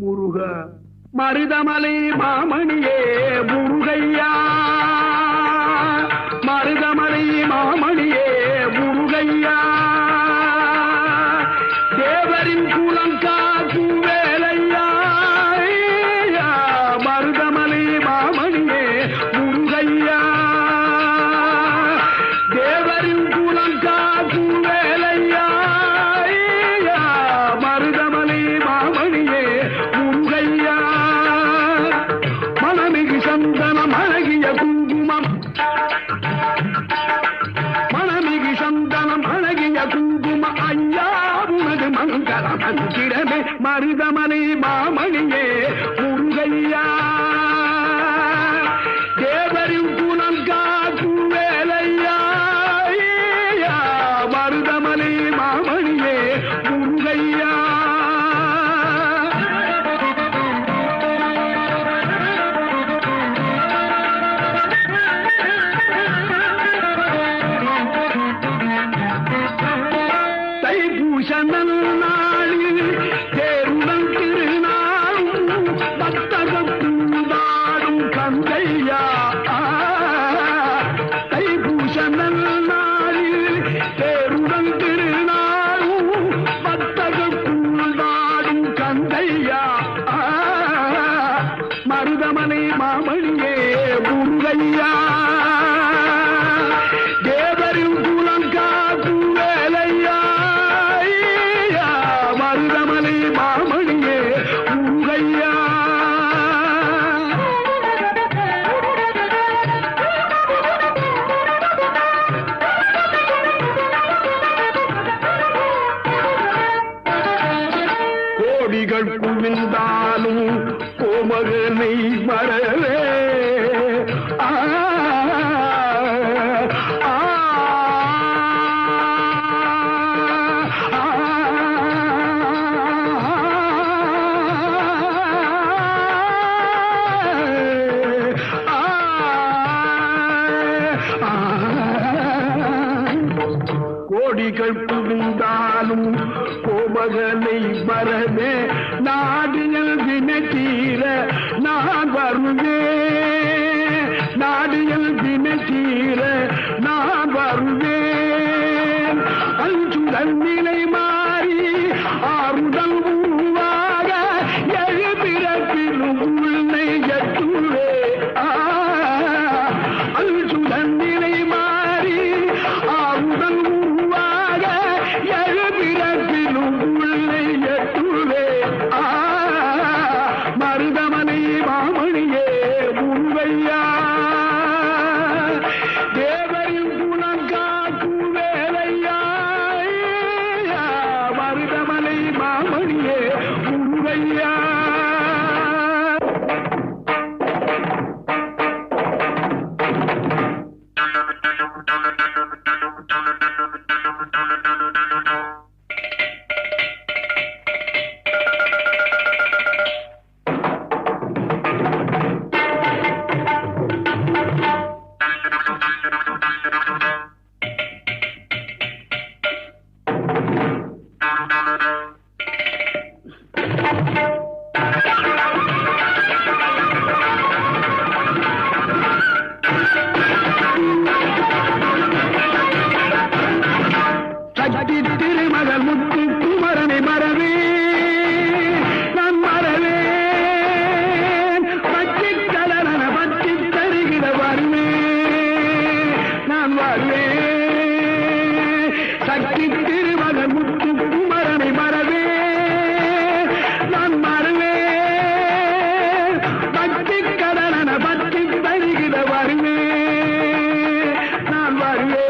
முருகா மருதமலை மாமணியே முருகையா, மருதமலை மாமணியே முருகையா, தேவரின் குலம் காக்கும் வேலையா, மருதமலை மாமணியே முருகையா, தேவரின் குலம் காக்கும் வேலையா, மருதமலை மாமணியே முருகையா, மனமிகு சந்தனம் அழகிய குங்குமம், மனமிகு சந்தனம் அழகிய குங்குமம், ஐயா உனது மங்கள மந்திரமே மருதமலை மாமணியே முருகையா, தேவரின் குலம் காக்கும் வேலையா, மருதமலை மாமணியே முருகையா. தைப்பூச நன்னாளில் தேருடன் திருநாளும் பக்தகம் பூந்தாடும் கந்தையா, தைப்பூச நன்னாளில் தேருடன் திருநாளும் பக்தகம் பூந்தாடும் கந்தையா, மருதமலை மாமணியே முருகையா, தேவரின் குலம் காக்கும் வேலையா, மருதமலை மாமணியே முருகையா. கோடிகள் குவிந்தாலும் கோமகனை மறவே, கோடிகள் புகுந்தாலும் கோமகனை மறவே, நாடியல் தினத்தீர நான் வருவேன், நாடியல் தினத்தீர நான் வருவேன், அஞ்சுதல் நிலை மாறி ஆறுதல் உருவாக எழுபிறப்பிலும் உன்னை எட்டுவே, அஞ்சுதல் நிலை மாறி ஆறுதல் உருவாக எழுபிறப்பிலும் உன்னை எட்டுவே, மருதமலை மாமணியே முருகையா, தேவரின் குலம் காக்கும் வேலையா, மருதமலை மாமணியே முருகையா. திருமகள் முத்து குமரனை மறவே நான் மறவேன், பற்றி கலன பற்றி தருகிற வருவேன் நான் வருவேன், சக்தி திருமகள் முத்து குமரனை மறவே நான் மறவேன், பற்றி கலன பற்றி தருகிற வருவேன் நான் வருவேன்,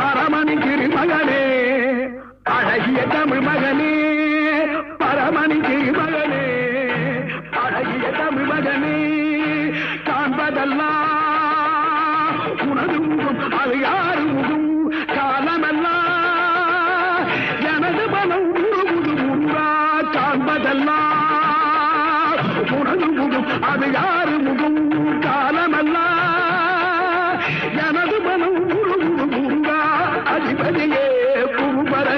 பரமணி திருமகனே அழகிய தமிழ் மகனே, பரமணி திருமகனே அழகிய தமிழ் மகனே, காண்பதெல்லாம் உனது முகம் அது யாரு முகம், காலமெல்லாம் எனது மனம் உருகுது முருகா, காண்பதெல்லாம் உனது முகம் அது யாரு முகம், காலமெல்லாம் எனது மனம் உருகுது முருகா, அதிபதியே குருபரனே.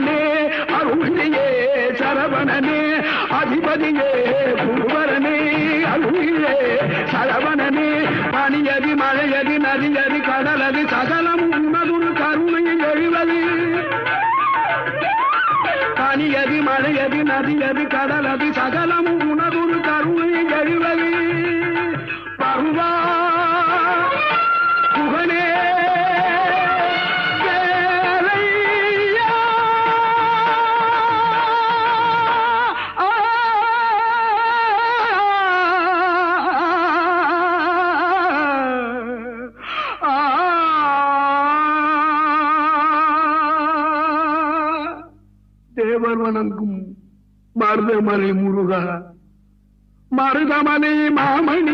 அதிபதியே குருவரனே அருளிலே சரவணனே பனியதி மழையதி நதியதி கடலது சகலம் உனதுரு கருணையில் எழுவது பனியதி மழையதி நதியதி கடலது சகலம் உனதுரு கருணையில் எழுவது பருவா புகனே தேவர் வணங்கும் மருதமலை முருகா மருதமலை மாமணி